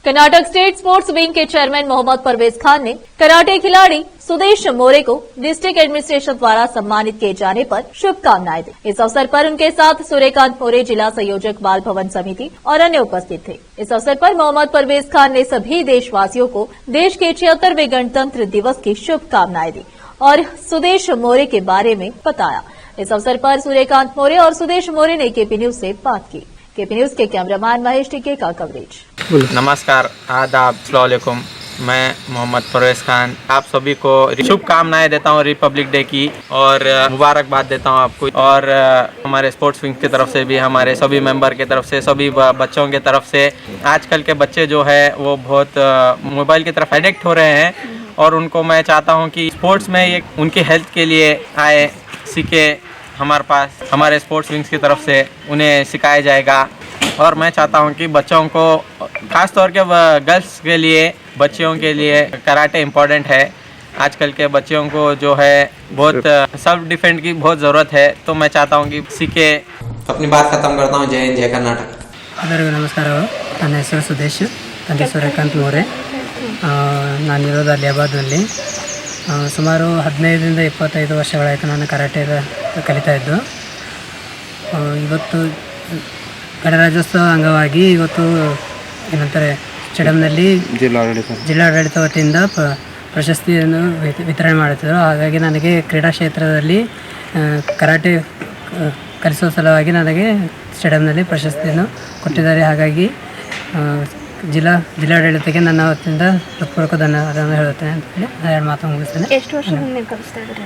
Karnataka state sports wing के chairman Mohammad Parvez Khan ने karate खिलाड़ी सुदेश मोरे को डिस्ट्रिक्ट एडमिनिस्ट्रेशन द्वारा सम्मानित किए जाने पर शुभकामनाएं दी। इस अवसर पर उनके साथ सूर्यकांत मोरे, जिला संयोजक बाल भवन समिति और अन्य उपस्थित थे। इस अवसर पर मोहम्मद परवेज खान ने सभी देशवासियों को देश के 76वें गणतंत्र दिवस की शुभकामनाएं दी और सुदेश मोरे के बारे में बताया। इस अवसर पर सूर्यकांत मोरे और सुदेश मोरे ने केपी न्यूज से बात की। केपी न्यूज के कैमरामैन महेश टिके का कवरेज। नमस्कार, आदाब, अस्सलाम वालेकुम। मैं मोहम्मद परवेज खान आप सभी को शुभकामनाएं देता हूं रिपब्लिक डे की और मुबारकबाद देता हूं आपको और हमारे स्पोर्ट्स विंग की तरफ से भी, हमारे सभी मेंबर की तरफ से, सभी बच्चों की तरफ से। आजकल के बच्चे जो है वो बहुत मोबाइल की तरफ एडिक्ट हो रहे हैं और उनको मैं चाहता हूं कि स्पोर्ट्स में ये उनकी हेल्थ के लिए आए, सीखे। हमारे पास हमारे स्पोर्ट्स विंग्स की तरफ से उन्हें सिखाया जाएगा और मैं चाहता हूं कि बच्चों को, खास तौर के गर्ल्स के लिए, बच्चियों के लिए कराटे इम्पोर्टेंट है। आजकल के बच्चों को जो है बहुत सेल्फ डिफेंस की बहुत ज़रूरत है, तो मैं चाहता हूं कि सीखे। अपनी बात ख़त्म करता हूं। जय हिंद, जय कर्नाटक। ಎಲ್ಲರಿಗೂ ನಮಸ್ಕಾರಗಳು. ನನ್ನ ಹೆಸರು ಸುದೇಶ್, ತಂದೆ ಸೂರ್ಯಕಾಂತ್ ಮೋರೆ. ನಾನಿರೋದು ಅಲಿಯಾಬಾದ್ನಲ್ಲಿ. ಸುಮಾರು 15ರಿಂದ 25 ವರ್ಷಗಳಾಯಿತು ನಾನು ಕರಾಟೆ ಕಲಿತಾ ಇದ್ದು. ಇವತ್ತು ಗಣರಾಜ್ಯೋತ್ಸವ ಅಂಗವಾಗಿ ಇವತ್ತು ಏನಂತಾರೆ ಸ್ಟೇಡಿಯಂನಲ್ಲಿ ಜಿಲ್ಲಾಡಳಿತ ವತಿಯಿಂದ ಪ್ರಶಸ್ತಿಯನ್ನು ವಿತರಣೆ ಮಾಡುತ್ತಿದ್ದರು. ಹಾಗಾಗಿ ನನಗೆ ಕ್ರೀಡಾ ಕ್ಷೇತ್ರದಲ್ಲಿ ಕರಾಟೆ ಕಲಿಸುವ ಸಲುವಾಗಿ ನನಗೆ ಸ್ಟೇಡಿಯಂನಲ್ಲಿ ಪ್ರಶಸ್ತಿಯನ್ನು ಕೊಟ್ಟಿದ್ದಾರೆ. ಹಾಗಾಗಿ ಜಿಲ್ಲಾಡಳಿತಕ್ಕೆ ನನ್ನ ವತಿಯಿಂದ ಹೃತ್ಪೂರ್ವಕ ಧನ್ಯವಾದವನ್ನು ಹೇಳುತ್ತೇನೆ ಅಂತ ಹೇಳಿ ಎರಡು ಮಾತು ಮುಗಿಸ್ತೇನೆ. ಎಷ್ಟು ವರ್ಷದಿಂದ ನೀವು ಕಲಿಸ್ತಾ ಇದ್ದೀರಿ?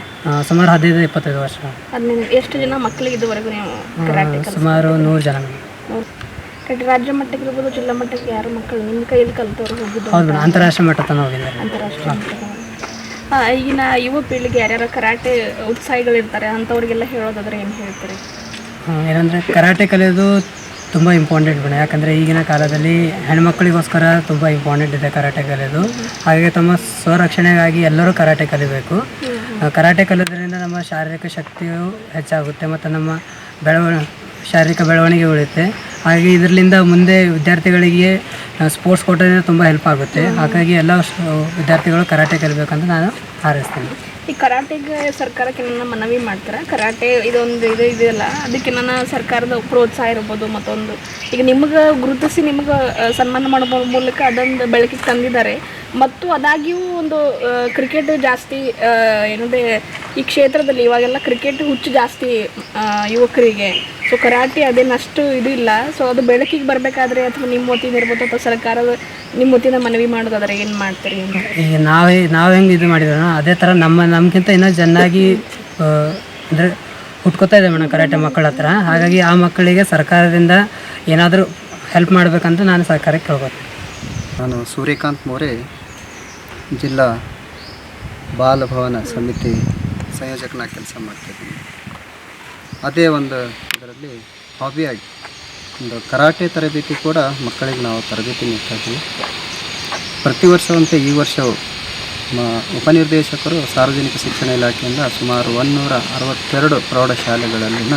ಸುಮಾರು 15-25 ವರ್ಷ. ಎಷ್ಟು ಜನ ಮಕ್ಕಳಿಗೆ ಇದುವರೆಗೂ ನೀವು ಕರಾಟೆ ಸುಮಾರು 100 ಜನ. ರಾಜ್ಯ ಮಟ್ಟಕ್ಕೆ ಇರ್ಬೋದು, ಜಿಲ್ಲಾ ಮಟ್ಟಕ್ಕೆ ಯಾರು ಮಕ್ಕಳು ನಿಮ್ಮ ಕೈಯಲ್ಲಿ ಕಲಿತವ್ರು ಹೋಗಿದ್ದು? ಹೌದು, ಅಂತಾರಾಷ್ಟ್ರೀಯ ಮಟ್ಟ ತನಕ ಹೋಗಿದ್ದಾರೆ. ಅಂತಾರಾಷ್ಟ್ರೀಯ ಮಟ್ಟ. ಈಗಿನ ಯುವ ಪೀಳಿಗೆ ಯಾರ್ಯಾರು ಕರಾಟೆ ಉತ್ಸಾಹಿಗಳಿರ್ತಾರೆ ಅಂಥವ್ರಿಗೆಲ್ಲ ಹೇಳೋದಾದ್ರೆ ಏನು ಹೇಳ್ತಾರೆ? ಏನಂದರೆ ಕರಾಟೆ ಕಲಿಯೋದು ತುಂಬ ಇಂಪಾರ್ಟೆಂಟ್ ಗುಣ. ಯಾಕಂದರೆ ಈಗಿನ ಕಾಲದಲ್ಲಿ ಹೆಣ್ಮಕ್ಳಿಗೋಸ್ಕರ ತುಂಬ ಇಂಪಾರ್ಟೆಂಟ್ ಇದೆ ಕರಾಟೆ ಕಲಿಯೋದು. ಹಾಗೆ ತಮ್ಮ ಸ್ವರಕ್ಷಣೆಗಾಗಿ ಎಲ್ಲರೂ ಕರಾಟೆ ಕಲಿಬೇಕು. ಕರಾಟೆ ಕಲಿಯೋದ್ರಿಂದ ನಮ್ಮ ಶಾರೀರಿಕ ಶಕ್ತಿಯು ಹೆಚ್ಚಾಗುತ್ತೆ ಮತ್ತು ನಮ್ಮ ಶಾರೀರಿಕ ಬೆಳವಣಿಗೆ ಉಳಿಯುತ್ತೆ. ಹಾಗೆ ಇದರಿಂದ ಮುಂದೆ ವಿದ್ಯಾರ್ಥಿಗಳಿಗೆ ಸ್ಪೋರ್ಟ್ಸ್ ಕೋಟಾದಿಂದ ತುಂಬ ಹೆಲ್ಪ್ ಆಗುತ್ತೆ. ಹಾಗಾಗಿ ಎಲ್ಲ ವಿದ್ಯಾರ್ಥಿಗಳು ಕರಾಟೆ ಕಲಿಬೇಕಂತ ನಾನು ಹಾರೈಸ್ತೀನಿ. ಈ ಕರಾಟೆಗೆ ಸರ್ಕಾರಕ್ಕೆ ನನ್ನ ಮನವಿ ಮಾಡ್ತಾರೆ. ಕರಾಟೆ ಇದೊಂದು ಇದೆಯಲ್ಲ, ಅದಕ್ಕೆ ನನ್ನ ಸರ್ಕಾರದ ಪ್ರೋತ್ಸಾಹ ಇರ್ಬೋದು. ಮತ್ತೊಂದು ಈಗ ನಿಮಗೆ ಗುರುತಿಸಿ ನಿಮಗೆ ಸನ್ಮಾನ ಮಾಡೋ ಮೂಲಕ ಅದೊಂದು ಬೆಳಕಿಗೆ ತಂದಿದ್ದಾರೆ. ಮತ್ತು ಅದಾಗಿಯೂ ಒಂದು ಕ್ರಿಕೆಟ್ ಜಾಸ್ತಿ ಏನಂದರೆ ಈ ಕ್ಷೇತ್ರದಲ್ಲಿ ಇವಾಗೆಲ್ಲ ಕ್ರಿಕೆಟ್ ಹುಚ್ಚು ಜಾಸ್ತಿ ಯುವಕರಿಗೆ. ಸೊ ಕರಾಟೆ ಅದೇನಷ್ಟು ಇದು ಇಲ್ಲ. ಸೊ ಅದು ಬೆಳಕಿಗೆ ಬರಬೇಕಾದ್ರೆ ಅಥವಾ ನಿಮ್ಮ ವತಿಯಿಂದ ಇರ್ಬೋದು ಅಥವಾ ಸರ್ಕಾರದ ನಿಮ್ಮ ವತಿಯಿಂದ ಮನವಿ ಮಾಡೋದಾದ್ರೆ ಏನು ಮಾಡ್ತೀರಿ? ಈಗ ನಾವು ಹೆಂಗೆ ಇದು ಮಾಡಿದ್ರೋ ಅದೇ ಥರ ನಮಗಿಂತ ಇನ್ನೂ ಚೆನ್ನಾಗಿ ಅಂದರೆ ಹುಟ್ಕೋತಾ ಇದೆ ಮೇಡಮ್ ಕರಾಟೆ ಮಕ್ಕಳ ಹತ್ರ. ಹಾಗಾಗಿ ಆ ಮಕ್ಕಳಿಗೆ ಸರ್ಕಾರದಿಂದ ಏನಾದರೂ ಹೆಲ್ಪ್ ಮಾಡಬೇಕಂತ ನಾನು ಸರ್ಕಾರಕ್ಕೆ ಕೇಳ್ಬೋದು. ನಾನು ಸೂರ್ಯಕಾಂತ್ ಮೋರೆ, ಜಿಲ್ಲಾ ಬಾಲ ಭವನ ಸಮಿತಿ ಸಂಯೋಜಕನಾಗಿ ಕೆಲಸ ಮಾಡ್ತಾಯಿದ್ದೀನಿ. ಅದೇ ಒಂದು ಇದರಲ್ಲಿ ಹಾಬಿಯಾಗಿ ಒಂದು ಕರಾಟೆ ತರಬೇತಿ ಕೂಡ ಮಕ್ಕಳಿಗೆ ನಾವು ತರಬೇತಿ ನೀಡ್ತಾ ಇದ್ದೀವಿ. ಪ್ರತಿ ವರ್ಷವಂತೆ ಈ ವರ್ಷವು ಉಪನಿರ್ದೇಶಕರು ಸಾರ್ವಜನಿಕ ಶಿಕ್ಷಣ ಇಲಾಖೆಯಿಂದ ಸುಮಾರು 162 ಪ್ರೌಢಶಾಲೆಗಳಲ್ಲಿನ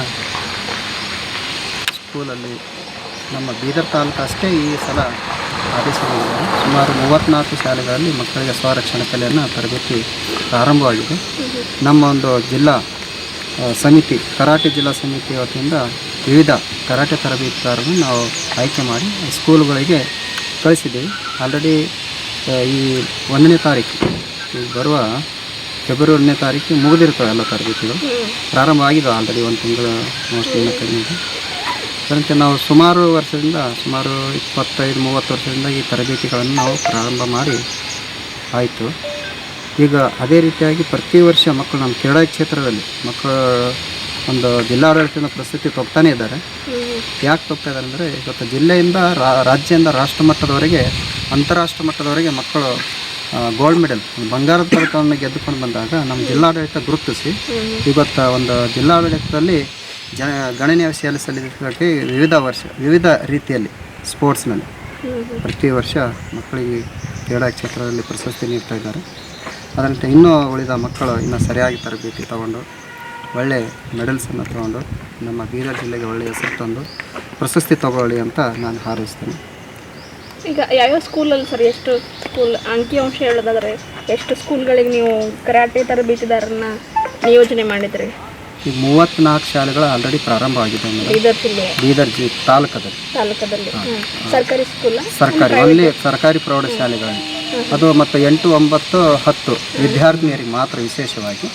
ಸ್ಕೂಲಲ್ಲಿ ನಮ್ಮ ಬೀದರ್ ತಾಲೂಕು ಅಷ್ಟೇ ಈ ಸಲ ಆದೇಶಗಳಿದ್ದಾರೆ. ಸುಮಾರು 34 ಶಾಲೆಗಳಲ್ಲಿ ಮಕ್ಕಳಿಗೆ ಸ್ವರಕ್ಷಣಾ ಕಲೆಯನ್ನು ತರಬೇತಿ ಪ್ರಾರಂಭವಾಗಿದೆ. ನಮ್ಮ ಒಂದು ಜಿಲ್ಲಾ ಸಮಿತಿ, ಕರಾಟೆ ಜಿಲ್ಲಾ ಸಮಿತಿ ವತಿಯಿಂದ ವಿವಿಧ ಕರಾಟೆ ತರಬೇತಿದಾರರನ್ನು ನಾವು ಆಯ್ಕೆ ಮಾಡಿ ಸ್ಕೂಲ್ಗಳಿಗೆ ಕಳಿಸಿದ್ದೀವಿ. ಆಲ್ರೆಡಿ ಈ 1ನೇ ತಾರೀಕು, ಬರುವ ಫೆಬ್ರವರಿ 1ನೇ ತಾರೀಕು ಮುಗಿದಿರ್ತವೆ ಎಲ್ಲ ತರಬೇತಿಗಳು. ಪ್ರಾರಂಭ ಆಗಿದೆ ಆಲ್ರೆಡಿ 1 ತಿಂಗಳು ಮೋಸ್ಟ್ಲಿ ಕಡಿಮೆ. ಅದರಂತೆ ನಾವು ಸುಮಾರು ವರ್ಷದಿಂದ, ಸುಮಾರು 25-30 ವರ್ಷದಿಂದ ಈ ತರಬೇತಿಗಳನ್ನು ನಾವು ಪ್ರಾರಂಭ ಮಾಡಿ ಆಯಿತು. ಈಗ ಅದೇ ರೀತಿಯಾಗಿ ಪ್ರತಿ ವರ್ಷ ಮಕ್ಕಳು ನಮ್ಮ ಕ್ರೀಡಾ ಕ್ಷೇತ್ರದಲ್ಲಿ ಮಕ್ಕಳು ಒಂದು ಜಿಲ್ಲಾಡಳಿತದ ಪ್ರಸ್ತುತಿ ತೊಗ್ತಾನೇ ಇದ್ದಾರೆ. ಯಾಕೆ ತೊಗ್ತಾ ಇದ್ದಾರೆ ಅಂದರೆ ಇವತ್ತು ಜಿಲ್ಲೆಯಿಂದ ರಾಜ್ಯದಿಂದ ರಾಷ್ಟ್ರ ಮಟ್ಟದವರೆಗೆ, ಅಂತಾರಾಷ್ಟ್ರೀಯ ಮಟ್ಟದವರೆಗೆ ಮಕ್ಕಳು ಗೋಲ್ಡ್ ಮೆಡಲ್, ಬಂಗಾರದ ಪದಕವನ್ನು ಗೆದ್ದುಕೊಂಡು ಬಂದಾಗ ನಮ್ಮ ಜಿಲ್ಲಾಡಳಿತ ಗುರುತಿಸಿ ಇವತ್ತು ಒಂದು ಜಿಲ್ಲಾಡಳಿತದಲ್ಲಿ ಗಣನೀಯ ಸೇವೆ ಸಲ್ಲಿಸಲಿಕ್ಕೆ ವಿವಿಧ ರೀತಿಯಲ್ಲಿ ಸ್ಪೋರ್ಟ್ಸ್ನಲ್ಲಿ ಪ್ರತಿ ವರ್ಷ ಮಕ್ಕಳಿಗೆ ಕ್ರೀಡಾ ಕ್ಷೇತ್ರದಲ್ಲಿ ಪ್ರಶಸ್ತಿ ನೀಡ್ತಾ ಇದ್ದಾರೆ. ಅದರಂತೆ ಇನ್ನೂ ಉಳಿದ ಮಕ್ಕಳು ಇನ್ನೂ ಸರಿಯಾಗಿ ತರಬೇತಿ ತಗೊಂಡು ಒಳ್ಳೆಯ ಮೆಡಲ್ಸನ್ನು ತಗೊಂಡು ನಮ್ಮ ಬೀದರ್ ಜಿಲ್ಲೆಗೆ ಒಳ್ಳೆಯ ಹೆಸರು ತಂದು ಪ್ರಶಸ್ತಿ ತಗೊಳ್ಳಿ ಅಂತ ನಾನು ಹಾರೈಸ್ತೇನೆ. ಈಗ ಯಾವ್ಯಾವ ಸ್ಕೂಲಲ್ಲಿ ಸರ್ ಎಷ್ಟು ಸ್ಕೂಲ್ ಅಂಕಿಅಂಶ ಹೇಳೋದಾದ್ರೆ ಎಷ್ಟು ಸ್ಕೂಲ್ಗಳಿಗೆ ನೀವು ಕರಾಟೆ ತರಬೇತಿದಾರನ್ನ ನಿಯೋಜನೆ ಮಾಡಿದ್ರಿ? ಈಗ 34 ಶಾಲೆಗಳು ಆಲ್ರೆಡಿ ಪ್ರಾರಂಭವಾಗಿದೆ ಮೇಡಮ್. ಬೀದರ್ ಜಿಲ್ಲೆ ಬೀದರ್ ತಾಲೂಕದಲ್ಲಿ ಸರ್ಕಾರಿ ಸ್ಕೂಲ್, ಸರ್ಕಾರಿ ಅಲ್ಲಿ ಸರ್ಕಾರಿ ಪ್ರೌಢಶಾಲೆಗಳಲ್ಲಿ ಅದು ಮತ್ತು 8, 9, 10 ವಿದ್ಯಾರ್ಥಿನಿಯರಿಗೆ ಮಾತ್ರ ವಿಶೇಷವಾಗಿ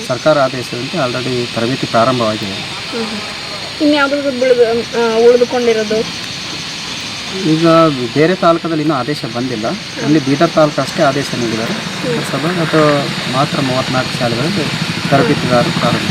ಸರ್ಕಾರ ಆದೇಶದಂತೆ ಆಲ್ರೆಡಿ ತರಬೇತಿ ಪ್ರಾರಂಭವಾಗಿದೆ. ಇನ್ಯಾವುದಾದ್ರು ಉಳಿದುಕೊಂಡಿರೋದು? ಈಗ ಬೇರೆ ತಾಲೂಕದಲ್ಲಿ ಇನ್ನೂ ಆದೇಶ ಬಂದಿಲ್ಲ. ಅಲ್ಲಿ ಬೀದರ್ ತಾಲೂಕು ಅಷ್ಟೇ ಆದೇಶ ನೀಡಿದ್ದಾರೆ. ಅದು ಮಾತ್ರ 34 ಶಾಲೆಗಳಲ್ಲಿ ತರಬೇತಿದಾರರು ಪ್ರಾರಂಭ.